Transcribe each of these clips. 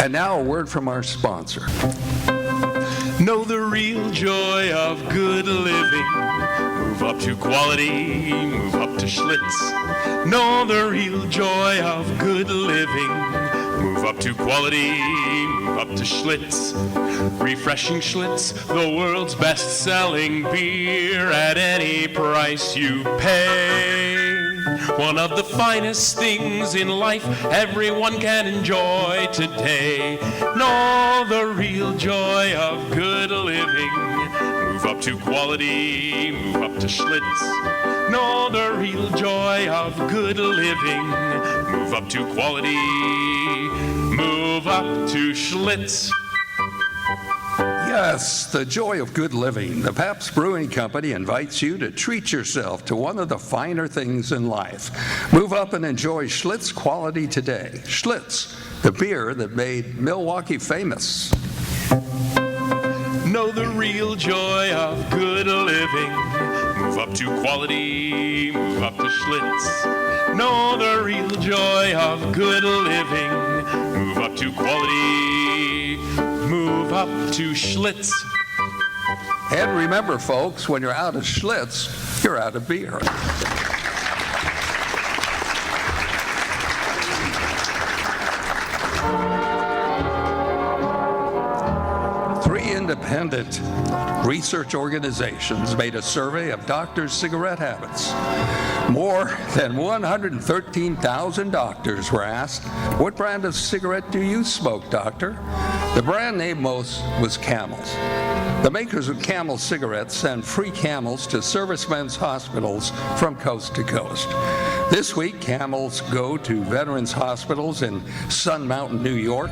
And now a word from our sponsor. Know the real joy of good living. Move up to quality, move up to Schlitz. Know the real joy of good living. Move up to quality, move up to Schlitz. Refreshing Schlitz, the world's best-selling beer at any price you pay. One of the finest things in life everyone can enjoy today. Know the real joy of good living. Move up to quality, move up to Schlitz. Know the real joy of good living. Move up to quality, move up to Schlitz. Yes, the joy of good living. The Pabst Brewing Company invites you to treat yourself to one of the finer things in life. Move up and enjoy Schlitz quality today. Schlitz, the beer that made Milwaukee famous. Know the real joy of good living. Move up to quality, move up to Schlitz. Know the real joy of good living. Move up to quality, move up to Schlitz. And remember, folks, when you're out of Schlitz, you're out of beer. Independent research organizations made a survey of doctors' cigarette habits. More than 113,000 doctors were asked, "What brand of cigarette do you smoke, doctor?" The brand name most was Camels. The makers of Camel cigarettes send free Camels to servicemen's hospitals from coast to coast. This week, Camels go to veterans hospitals in Sun Mountain, New York,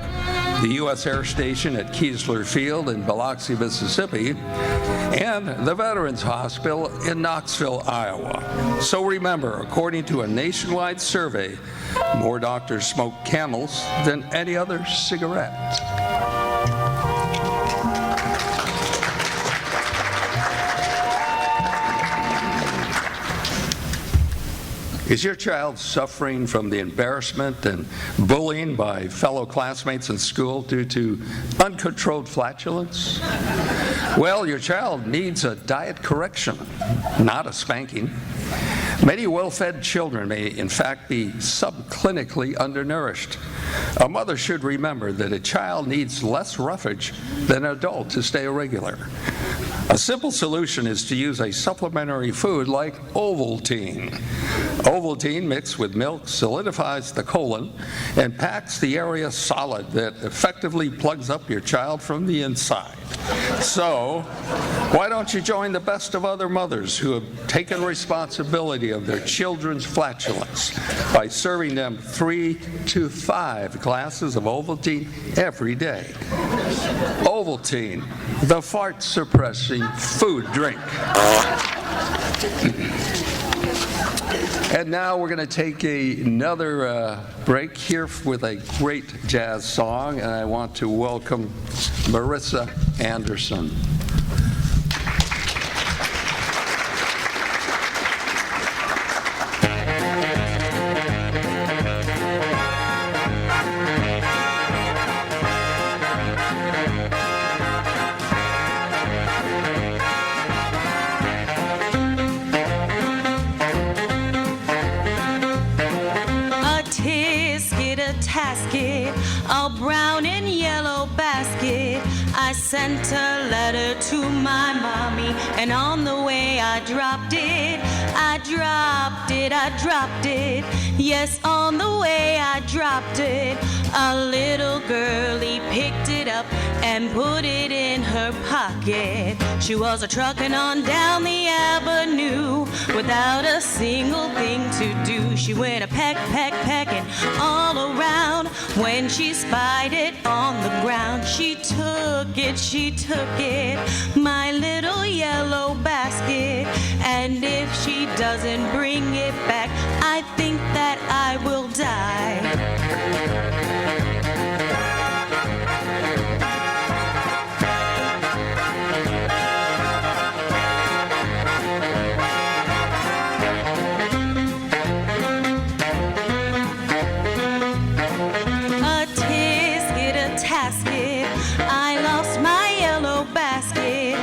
the U.S. Air Station at Keesler Field in Biloxi, Mississippi, and the Veterans Hospital in Knoxville, Iowa. So remember, according to a nationwide survey, more doctors smoke Camels than any other cigarette. Is your child suffering from the embarrassment and bullying by fellow classmates in school due to uncontrolled flatulence? Well, your child needs a diet correction, not a spanking. Many well-fed children may, in fact, be subclinically undernourished. A mother should remember that a child needs less roughage than an adult to stay regular. A simple solution is to use a supplementary food like Ovaltine. Ovaltine mixed with milk solidifies the colon and packs the area solid that effectively plugs up your child from the inside. So, why don't you join the best of other mothers who have taken responsibility of their children's flatulence by serving them 3 to 5 glasses of Ovaltine every day. Ovaltine, the fart-suppressing food drink. And now we're going to take another break here with a great jazz song, and I want to welcome Marissa Anderson. A brown and yellow basket. I sent a letter to my mommy, and on the way I dropped it. I dropped it, I dropped it. Yes, on the way I dropped it. A little girlie picked it up and put it in her pocket. She was a-truckin' on down the avenue without a single thing to do. She went pecking all around. When she spied it on the ground, she took it, my little yellow basket. And if she doesn't bring it back, I think that I will die. tasket. I lost my yellow basket,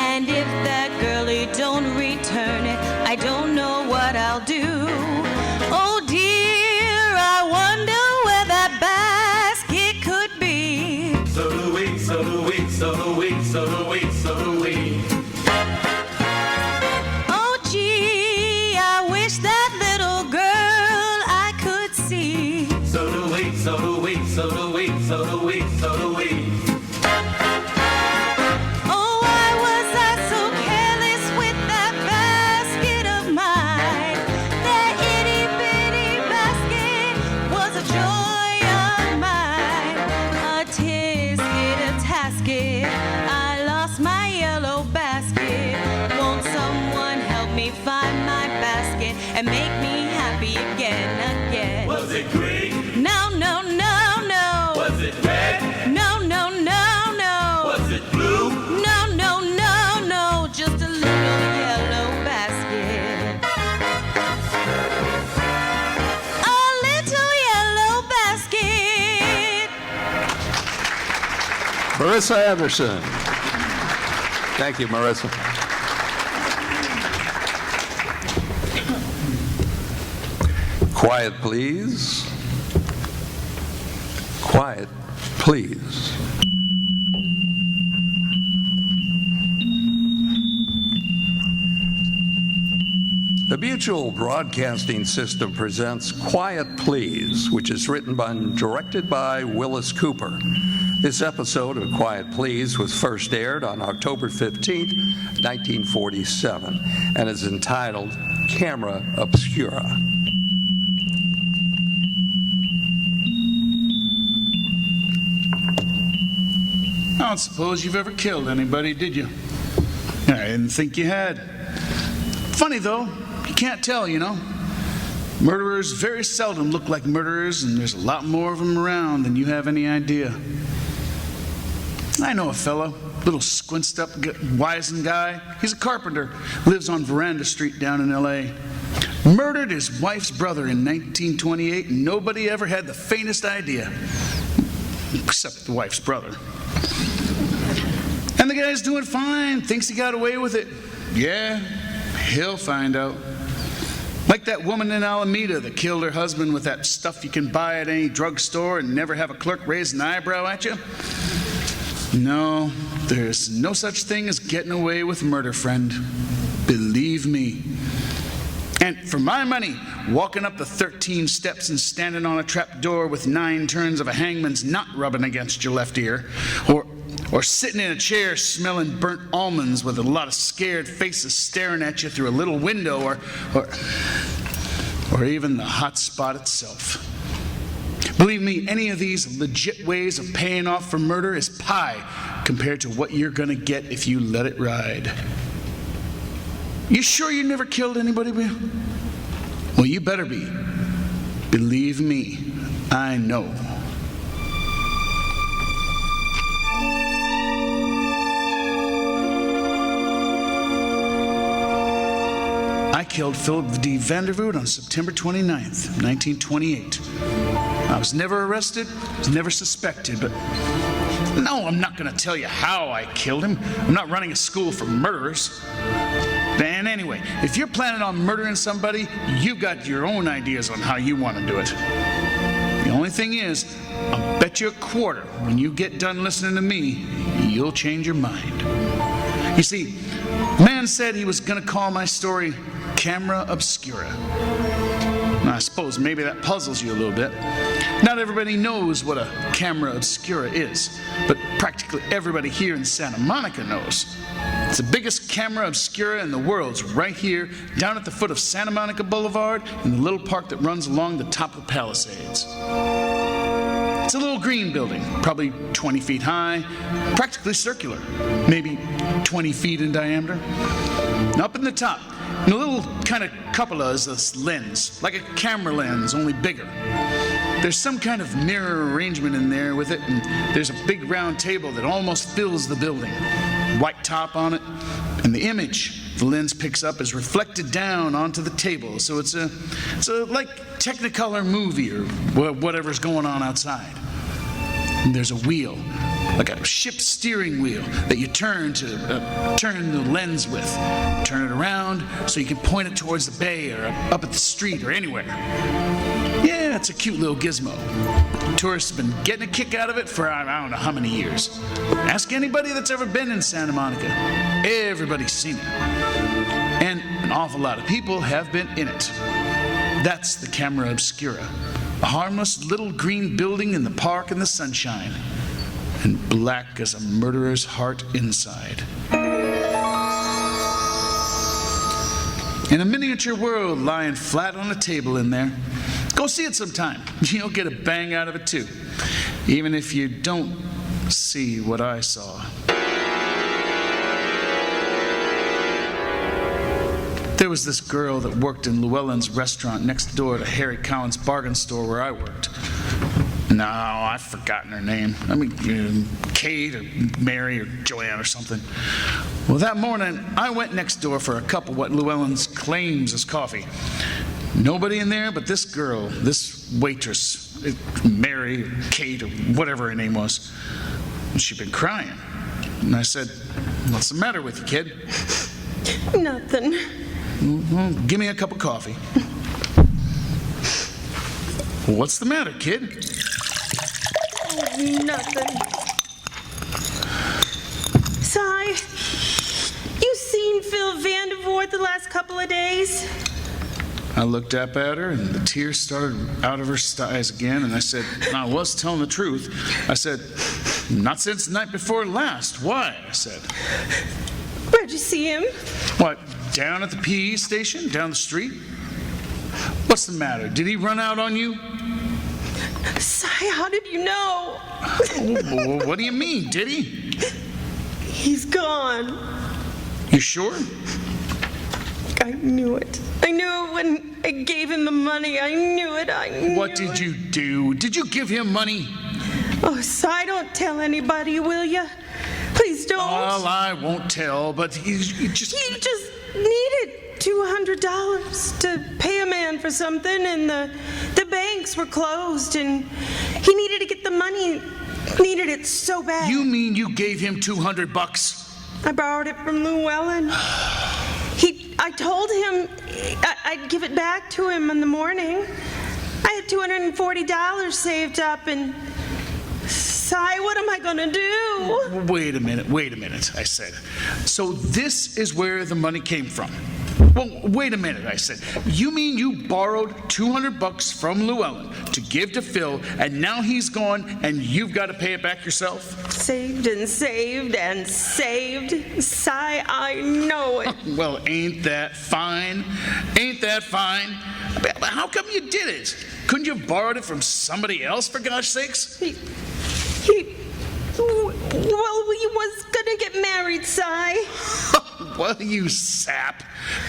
and if that girlie don't return it, I don't know what I'll do. Oh dear, I wonder where that basket could be. So do we, so do we, so do we, so do we, so do we. Oh gee, I wish that little girl I could see. So do we, so do we, so do we, so do we, so do we. Oh, why was I so careless with that basket of mine? That itty bitty basket was a joy of mine. A tisket, a tasket, I lost my yellow basket. Won't someone help me find my basket and make me happy again? Was it green? No, no, no, no. Was it red? No, no, no, no. Was it blue? No, no, no, no, just a little yellow basket. A little yellow basket. Marissa Anderson. Thank you, Marissa. Quiet, please. Quiet, please. The Mutual Broadcasting System presents Quiet Please, which is written and directed by Willis Cooper. This episode of Quiet Please was first aired on October 15, 1947, and is entitled Camera Obscura. I don't suppose you've ever killed anybody, did you? I didn't think you had. Funny, though, you can't tell, you know. Murderers very seldom look like murderers, and there's a lot more of them around than you have any idea. I know a fellow, little squinched up, wizened guy. He's a carpenter, lives on Veranda Street down in L.A. Murdered his wife's brother in 1928, and nobody ever had the faintest idea. Except the wife's brother. And the guy's doing fine, thinks he got away with it. Yeah, he'll find out. Like that woman in Alameda that killed her husband with that stuff you can buy at any drugstore and never have a clerk raise an eyebrow at you. No, there's no such thing as getting away with murder, friend. Believe me. And for my money, walking up the 13 steps and standing on a trap door with 9 turns of a hangman's not rubbing against your left ear, or sitting in a chair smelling burnt almonds with a lot of scared faces staring at you through a little window, or even the hot spot itself. Believe me, any of these legit ways of paying off for murder is pie compared to what you're gonna get if you let it ride. You sure you never killed anybody, Bill? Well, you better be. Believe me, I know. I killed Philip D. Vandervoot on September 29th, 1928. I was never arrested, was never suspected, but no, I'm not going to tell you how I killed him. I'm not running a school for murderers. And anyway, if you're planning on murdering somebody, you've got your own ideas on how you want to do it. The only thing is, I'll bet you a quarter when you get done listening to me, you'll change your mind. You see, the man said he was going to call my story Camera Obscura. Now, I suppose maybe that puzzles you a little bit. Not everybody knows what a camera obscura is, but practically everybody here in Santa Monica knows. It's the biggest camera obscura in the world. It's right here, down at the foot of Santa Monica Boulevard, in the little park that runs along the top of Palisades. It's a little green building, probably 20 feet high, practically circular, maybe 20 feet in diameter. And up in the top, in a little kind of cupola is this lens, like a camera lens, only bigger. There's some kind of mirror arrangement in there with it, and there's a big round table that almost fills the building. White top on it, and the image the lens picks up is reflected down onto the table, so it's a like Technicolor movie or whatever's going on outside. And there's a wheel, like a ship steering wheel, that you turn to turn the lens with. Turn it around so you can point it towards the bay or up at the street or anywhere. Yeah, it's a cute little gizmo. Tourists have been getting a kick out of it for I don't know how many years. Ask anybody that's ever been in Santa Monica. Everybody's seen it. And an awful lot of people have been in it. That's the camera Obscura. A harmless little green building in the park in the sunshine. And black as a murderer's heart inside. In a miniature world lying flat on a table in there. Go see it sometime. You'll get a bang out of it too. Even if you don't see what I saw. There was this girl that worked in Llewellyn's restaurant next door to Harry Cowan's bargain store where I worked. No, I've forgotten her name. I mean, Kate or Mary or Joanne or something. Well, that morning, I went next door for a cup of what Llewellyn's claims is coffee. Nobody in there but this girl, this waitress, Mary or Kate or whatever her name was. And she'd been crying. And I said, "What's the matter with you, kid?" Nothing. Well, give me a cup of coffee. What's the matter, kid? Nothing. Cy, you seen Phil Vandervoort the last couple of days? I looked up at her, and the tears started out of her eyes again, and I said, and I was telling the truth. I said, "Not since the night before last. Why?" I said. Where'd you see him? What, down at the PE station, down the street? What's the matter? Did he run out on you? Cy, how did you know? What do you mean, did he? He's gone. You sure? I knew it. I knew it when I gave him the money. I knew it. What did you do? Did you give him money? Oh, Cy, don't tell anybody, will you? Please don't. Well, I won't tell, but he just... He just needed $200 to pay a man for something, and the banks were closed, and he needed to get the money. Needed it so bad. You mean you gave him $200? I borrowed it from Llewellyn. I told him I'd give it back to him in the morning. I had $240 saved up, and Cy, what am I gonna do? Wait a minute, I said. So this is where the money came from. Well, wait a minute, I said. You mean you borrowed $200 from Llewellyn to give to Phil, and now he's gone, and you've got to pay it back yourself? Saved and saved and saved. Cy, I know it. Well, ain't that fine? Ain't that fine? How come you did it? Couldn't you have borrowed it from somebody else, for gosh sakes? Well, he was gonna get married, Cy. Well, you sap.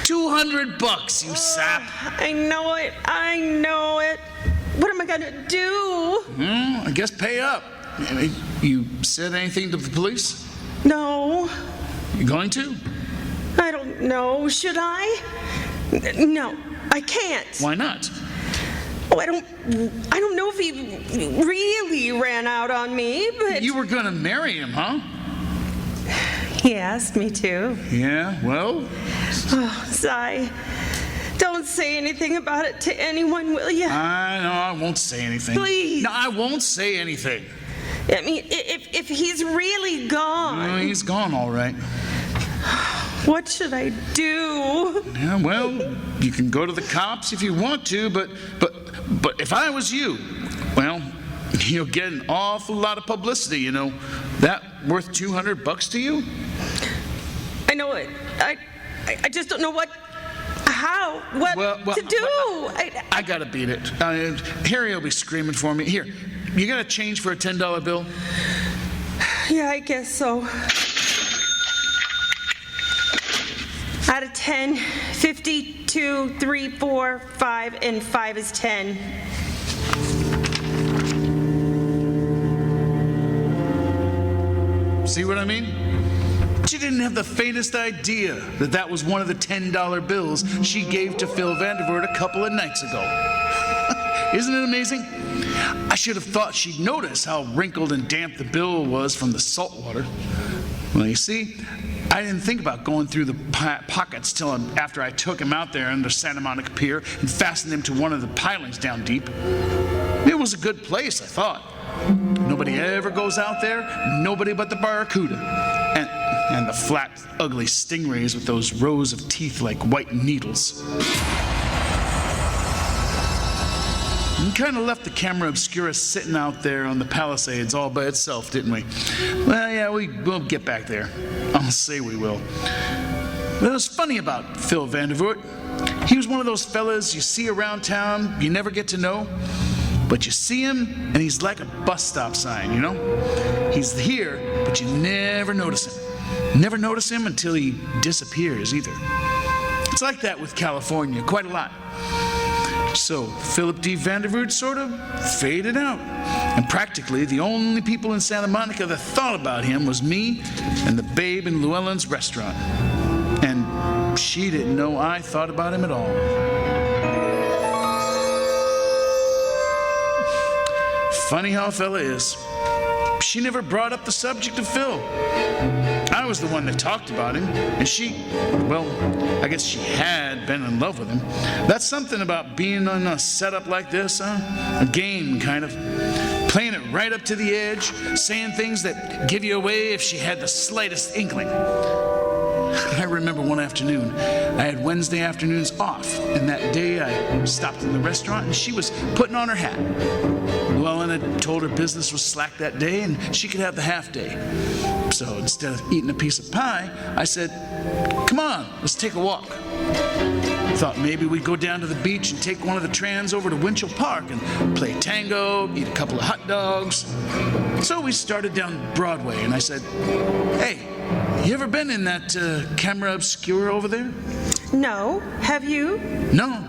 $200, you sap. I know it. What am I gonna do? I guess pay up. You said anything to the police? No. You going to? I don't know. Should I? No, I can't. Why not? Oh, I don't know if he really ran out on me, but... You were gonna marry him, huh? He asked me to. Yeah, well... Oh, Cy, don't say anything about it to anyone, will you? I know, I won't say anything. Please. No, I won't say anything. I mean, if he's really gone... No, he's gone, all right. What should I do? Yeah, well, you can go to the cops if you want to, but if I was you, well, you'll get an awful lot of publicity, you know. That worth $200 to you? I know it. I just don't know what to do. I gotta beat it. Harry will be screaming for me. Here, you got a change for a $10 bill? Yeah, I guess so. Out of 10, 52, 3, 4, 5, and 5 is 10. See what I mean? She didn't have the faintest idea that that was one of the $10 bills she gave to Phil Vandervoort a couple of nights ago. Isn't it amazing? I should have thought she'd notice how wrinkled and damp the bill was from the salt water. Well, you see, I didn't think about going through the pockets till after I took him out there under Santa Monica Pier and fastened him to one of the pilings down deep. It was a good place, I thought. Nobody ever goes out there, nobody but the barracuda. And the flat, ugly stingrays with those rows of teeth like white needles. We kind of left the camera Obscura sitting out there on the Palisades all by itself, didn't we? Well, yeah, we'll get back there. I'll say we will. But it was funny about Phil Vandervoort. He was one of those fellas you see around town, you never get to know. But you see him, and he's like a bus stop sign, you know? He's here, but you never notice him. Never notice him until he disappears, either. It's like that with California, quite a lot. So Philip D. Vandervoort sort of faded out. And practically the only people in Santa Monica that thought about him was me and the babe in Llewellyn's restaurant. And she didn't know I thought about him at all. Funny how a fella is. She never brought up the subject of Phil. I was the one that talked about him, and she, well, I guess she had been in love with him. That's something about being on a setup like this, huh? A game, kind of. Playing it right up to the edge, saying things that give you away if she had the slightest inkling. I remember one afternoon, I had Wednesday afternoons off, and that day I stopped in the restaurant and she was putting on her hat. Llewellyn had told her business was slack that day and she could have the half day. So instead of eating a piece of pie, I said, "Come on, let's take a walk." Thought maybe we'd go down to the beach and take one of the trans over to Winchell Park and play tango, eat a couple of hot dogs. So we started down Broadway and I said, "Hey, you ever been in that camera Obscura over there?" No. Have you? No.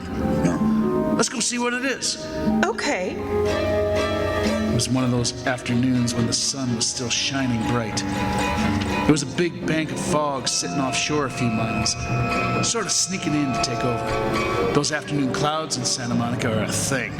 Let's go see what it is. Okay. It was one of those afternoons when the sun was still shining bright. There was a big bank of fog sitting offshore a few miles, sort of sneaking in to take over. Those afternoon clouds in Santa Monica are a thing.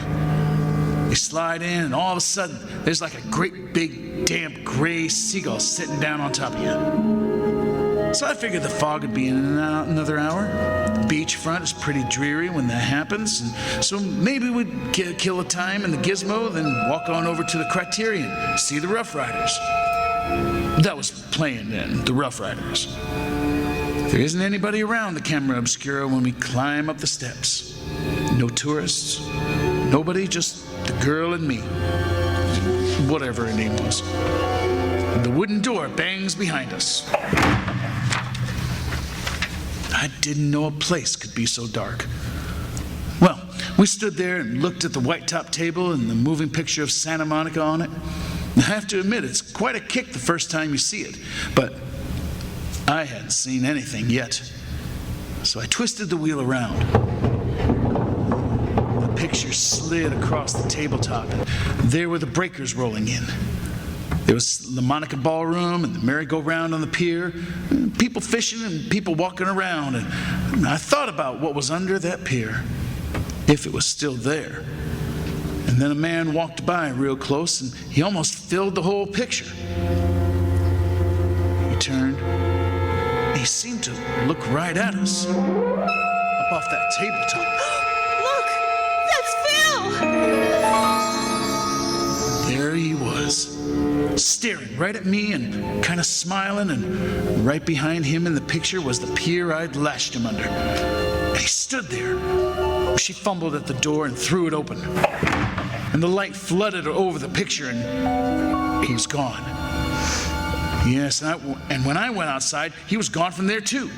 You slide in, and all of a sudden, there's like a great big, damp, gray seagull sitting down on top of you. So I figured the fog would be in and out another hour. The beachfront is pretty dreary when that happens, and so maybe we'd kill a time in the Gizmo, then walk on over to the Criterion, see the Rough Riders. That was playing then, the Rough Riders. There isn't anybody around the camera Obscura when we climb up the steps. No tourists, nobody, just the girl and me. Whatever her name was. And the wooden door bangs behind us. I didn't know a place could be so dark. Well, we stood there and looked at the white-top table and the moving picture of Santa Monica on it. I have to admit, it's quite a kick the first time you see it, but I hadn't seen anything yet. So I twisted the wheel around. The picture slid across the tabletop, and there were the breakers rolling in. There was the Monica Ballroom and the merry-go-round on the pier, people fishing and people walking around, and I thought about what was under that pier, if it was still there. And then a man walked by real close, and he almost filled the whole picture. He turned, and he seemed to look right at us, up off that tabletop. Look! That's Phil! There he was, staring right at me and kind of smiling, and right behind him in the picture was the pier I'd lashed him under. And he stood there. She fumbled at the door and threw it open. And the light flooded over the picture, and he was gone. Yes, and when I went outside, he was gone from there too.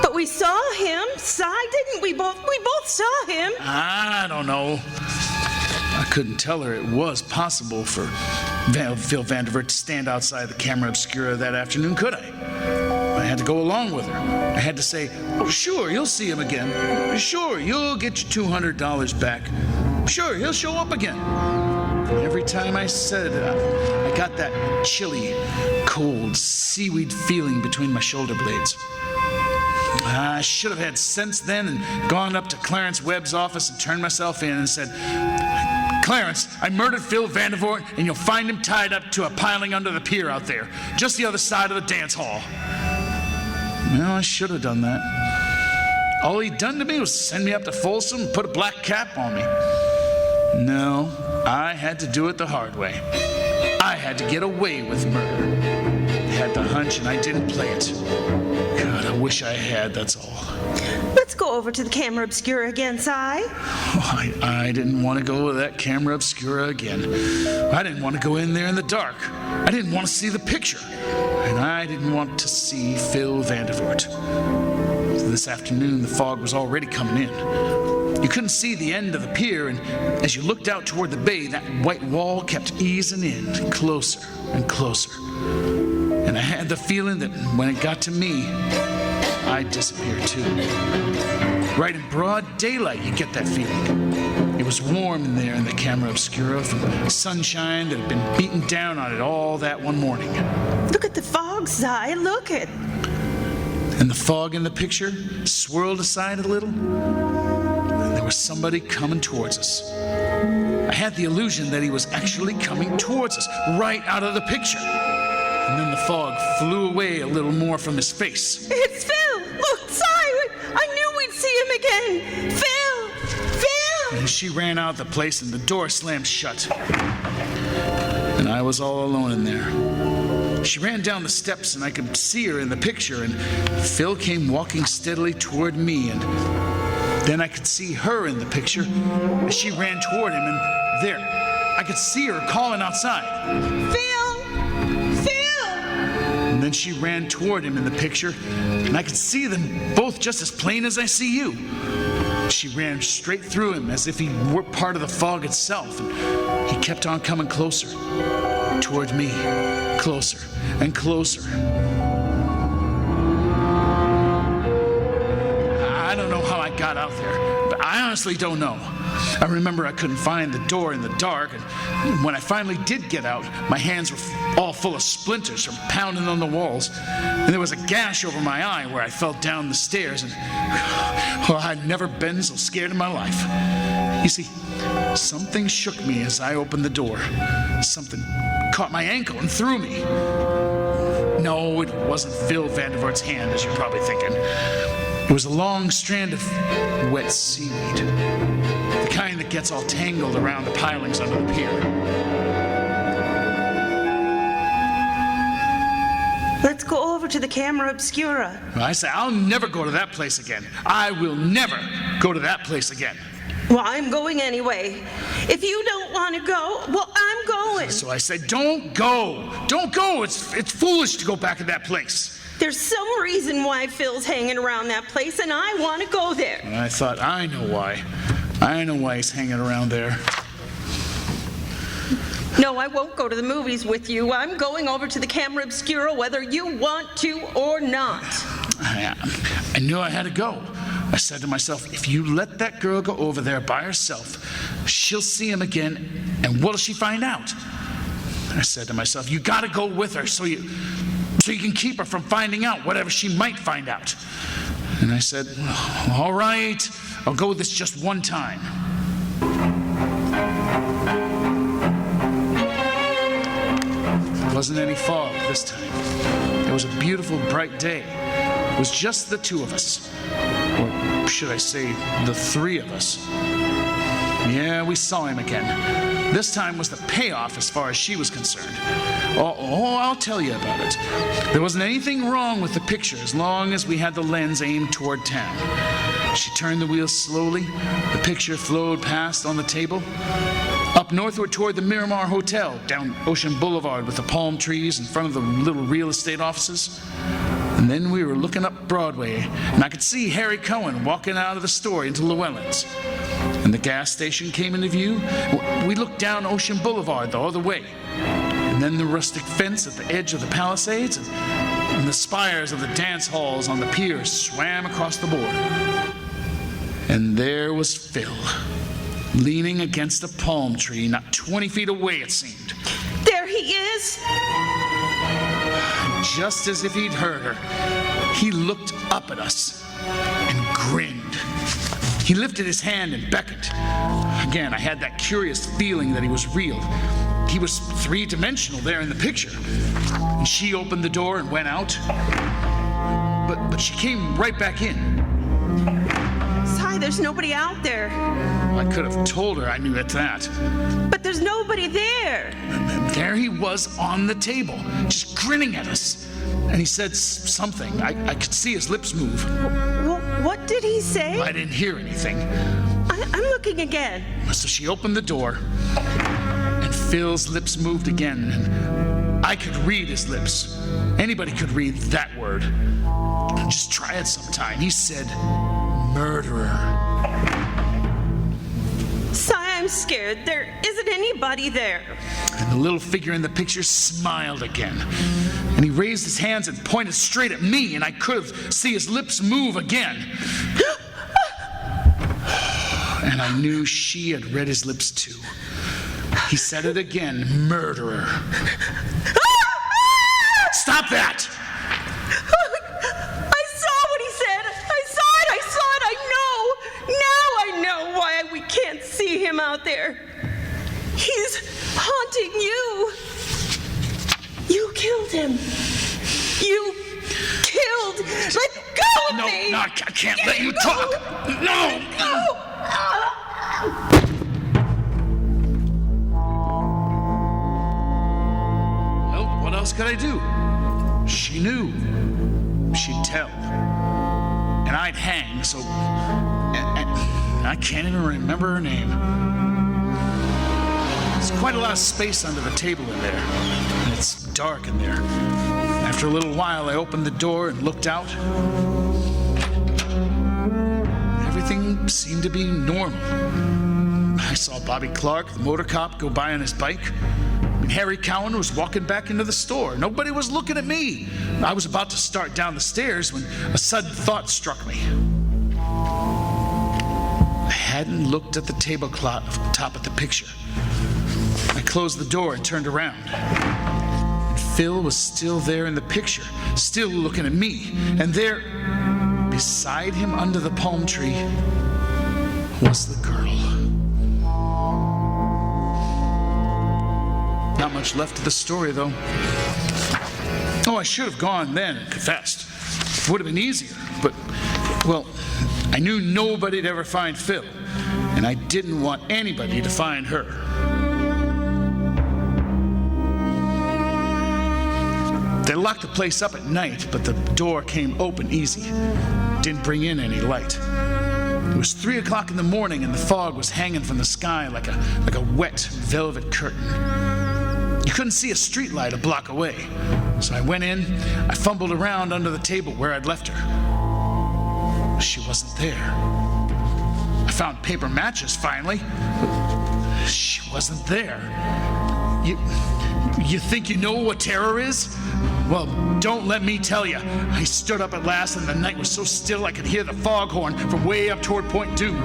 But we saw him, didn't we? We both saw him. I don't know. I couldn't tell her it was possible for Phil Vandervoort to stand outside the camera Obscura that afternoon, could I? I had to go along with her. I had to say, "Oh, sure, you'll see him again. Sure, you'll get your $200 back. Sure, he'll show up again." Every time I said it, I got that chilly, cold, seaweed feeling between my shoulder blades. I should have had sense then and gone up to Clarence Webb's office and turned myself in and said, Clarence, I murdered Phil Vandervoort, and you'll find him tied up to a piling under the pier out there, just the other side of the dance hall. Well, I should have done that. All he'd done to me was send me up to Folsom and put a black cap on me. No, I had to do it the hard way. I had to get away with murder. I had the hunch and I didn't play it. God, I wish I had, that's all. Let's go over to the camera obscura again, Si. Oh, I didn't want to go to that camera obscura again. I didn't want to go in there in the dark. I didn't want to see the picture. And I didn't want to see Phil Vandervoort. This afternoon, the fog was already coming in. You couldn't see the end of the pier, and as you looked out toward the bay, that white wall kept easing in, closer and closer. And I had the feeling that when it got to me, I'd disappear too. Right in broad daylight, you get that feeling. It was warm in there in the camera obscura from sunshine that had been beaten down on it all that one morning. Look at the fog, Si. Look at... And the fog in the picture swirled aside a little, and there was somebody coming towards us. I had the illusion that he was actually coming towards us, right out of the picture. And then the fog flew away a little more from his face. It's Phil! Look, Si! I knew we'd see him again! Phil! Phil! And she ran out of the place and the door slammed shut. And I was all alone in there. She ran down the steps and I could see her in the picture, and Phil came walking steadily toward me, and then I could see her in the picture as she ran toward him, and there, I could see her calling outside. Phil! Phil! And then she ran toward him in the picture, and I could see them both just as plain as I see you. She ran straight through him as if he were part of the fog itself, and he kept on coming closer toward me, closer and closer. I don't know how I got out there, but I honestly don't know. I remember I couldn't find the door in the dark, and when I finally did get out, my hands were all full of splinters from pounding on the walls, and there was a gash over my eye where I fell down the stairs, and I'd never been so scared in my life. You see, something shook me as I opened the door. Something caught my ankle and threw me. No, it wasn't Phil Vandervoort's hand, as you're probably thinking. It was a long strand of wet seaweed, the kind that gets all tangled around the pilings under the pier. Let's go over to the camera obscura. I say, I'll never go to that place again. I will never go to that place again. Well, I'm going anyway. If you don't want to go, well, I'm going. So I said, don't go. Don't go. It's foolish to go back to that place. There's some reason why Phil's hanging around that place, and I want to go there. And I thought, I know why. I know why he's hanging around there. No, I won't go to the movies with you. I'm going over to the camera obscura whether you want to or not. I knew I had to go. I said to myself, if you let that girl go over there by herself, she'll see him again, and what'll she find out? I said to myself, you gotta go with her so you can keep her from finding out whatever she might find out. And I said, all right, I'll go with this just one time. There wasn't any fog this time. It was a beautiful, bright day. It was just the two of us. Or should I say, the three of us. Yeah, we saw him again. This time was the payoff as far as she was concerned. Oh, I'll tell you about it. There wasn't anything wrong with the picture as long as we had the lens aimed toward town. She turned the wheel slowly. The picture flowed past on the table. Up northward toward the Miramar Hotel, down Ocean Boulevard with the palm trees in front of the little real estate offices. And then we were looking up Broadway, and I could see Harry Cohen walking out of the store into Llewellyn's. And the gas station came into view. We looked down Ocean Boulevard the other way. And then the rustic fence at the edge of the Palisades, and the spires of the dance halls on the pier swam across the board. And there was Phil, leaning against a palm tree, not 20 feet away, it seemed. There he is. Just as if he'd heard her, he looked up at us and grinned. He lifted his hand and beckoned. Again, I had that curious feeling that he was real. He was three-dimensional there in the picture. And she opened the door and went out. But she came right back in. Cy, there's nobody out there. I could have told her I knew at that. But there's nobody there. And there he was on the table, just grinning at us. And he said something. I could see his lips move. What did he say? I didn't hear anything. I'm looking again. So she opened the door, and Phil's lips moved again, and I could read his lips. Anybody could read that word. Just try it sometime. He said, murderer. Cy, I'm scared. There isn't anybody there. And the little figure in the picture smiled again. And he raised his hands and pointed straight at me, and I could see his lips move again. And I knew she had read his lips too. He said it again, murderer. Stop that! I saw what he said. I saw it. I know. Now I know why we can't see him out there. He's haunting you. You killed him. You killed. Let go of me. No, I can't let you talk. No. Well, what else could I do? She knew. She'd tell. And I'd hang, so... And I can't even remember her name. There's quite a lot of space under the table in there. And it's dark in there. After a little while, I opened the door and looked out. Everything seemed to be normal. I saw Bobby Clark, the motor cop, go by on his bike. And Harry Cowan was walking back into the store. Nobody was looking at me. I was about to start down the stairs when a sudden thought struck me. I hadn't looked at the tablecloth top of the picture. I closed the door and turned around. And Phil was still there in the picture, still looking at me. And there, beside him under the palm tree, was the girl. Not much left of the story, though. Oh, I should have gone then and confessed. It would have been easier, but, well, I knew nobody'd ever find Phil, and I didn't want anybody to find her. They locked the place up at night, but the door came open easy. Didn't bring in any light. It was 3 o'clock in the morning, and the fog was hanging from the sky like a wet velvet curtain. You couldn't see a street light a block away. So I went in, I fumbled around under the table where I'd left her. She wasn't there. I found paper matches finally, but she wasn't there. You think you know what terror is? Well, don't let me tell you. I stood up at last, and the night was so still I could hear the foghorn from way up toward Point Doom.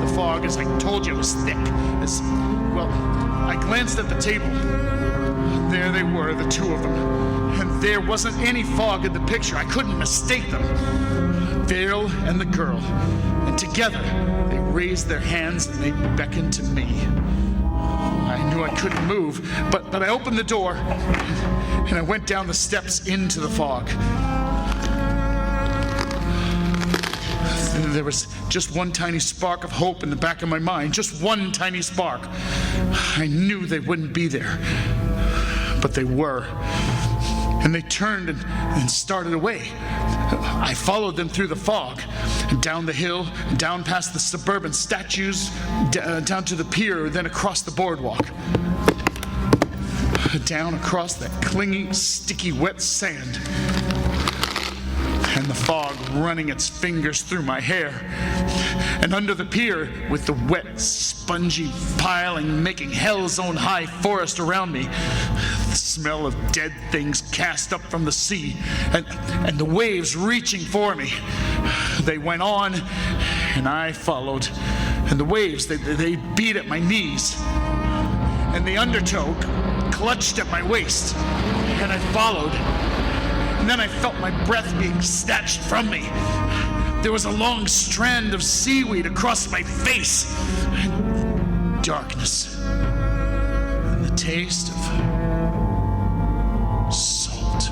The fog, as I told you, was thick. I glanced at the table. There they were, the two of them. And there wasn't any fog in the picture. I couldn't mistake them. Phil and the girl. And together, they raised their hands and they beckoned to me. I knew I couldn't move, but I opened the door and I went down the steps into the fog. There was just one tiny spark of hope in the back of my mind, just one tiny spark. I knew they wouldn't be there, but they were. And they turned and started away. I followed them through the fog, and down the hill, and down past the suburban statues, down to the pier, then across the boardwalk. Down across that clingy, sticky, wet sand. And the fog running its fingers through my hair. And under the pier, with the wet, spongy piling making hell's own high forest around me, the smell of dead things cast up from the sea, and the waves reaching for me. They went on, and I followed. And the waves, they beat at my knees. And the undertow clutched at my waist, and I followed. And then I felt my breath being snatched from me. There was a long strand of seaweed across my face. Darkness. And the taste of salt.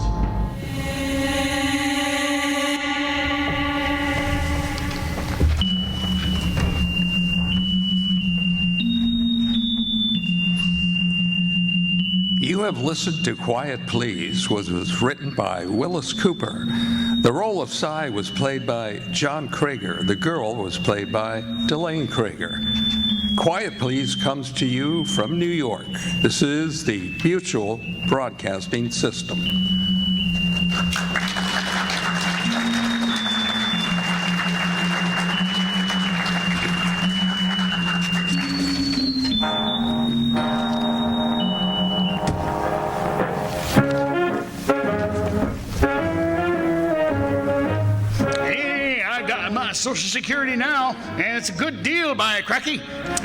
You have listened to Quiet Please, which was written by Willis Cooper. The role of Cy was played by John Krager. The girl was played by Delane Krager. Quiet Please comes to you from New York. This is the Mutual Broadcasting System. Social Security now, and it's a good deal by a cracky.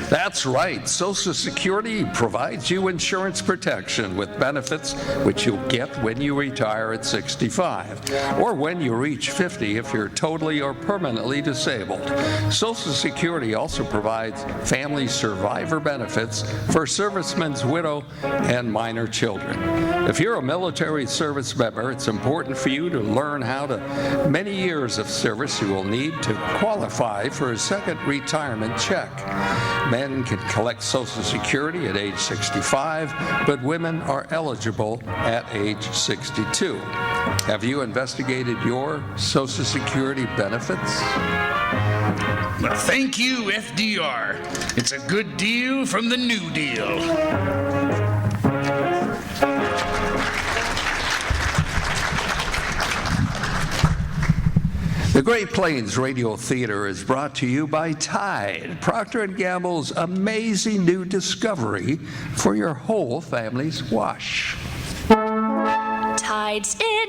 That's right. Social Security provides you insurance protection with benefits which you'll get when you retire at 65 or when you reach 50 if you're totally or permanently disabled. Social Security also provides family survivor benefits for servicemen's widow and minor children. If you're a military service member, it's important for you to learn how many years of service you will need to qualify for a second retirement check. Men can collect Social Security at age 65, but women are eligible at age 62. Have you investigated your Social Security benefits? Well, thank you, FDR. It's a good deal from the New Deal. The Great Plains Radio Theater is brought to you by Tide, Procter & Gamble's amazing new discovery for your whole family's wash. Tide's in,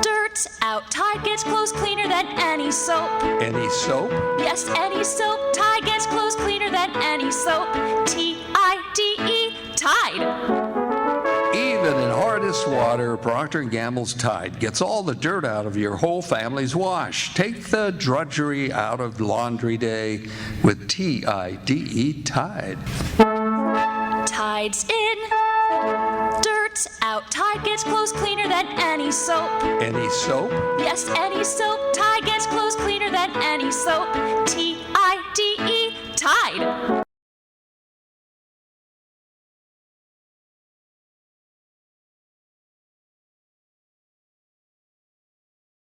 dirt's out. Tide gets clothes cleaner than any soap. Any soap? Yes, any soap. Tide gets clothes cleaner than any soap. T-I-D-E, Tide. Even in hardest water, Procter & Gamble's Tide gets all the dirt out of your whole family's wash. Take the drudgery out of laundry day with T-I-D-E, Tide. Tide's in, dirt's out. Tide gets clothes cleaner than any soap. Any soap? Yes, any soap. Tide gets clothes cleaner than any soap. T-I-D-E, Tide.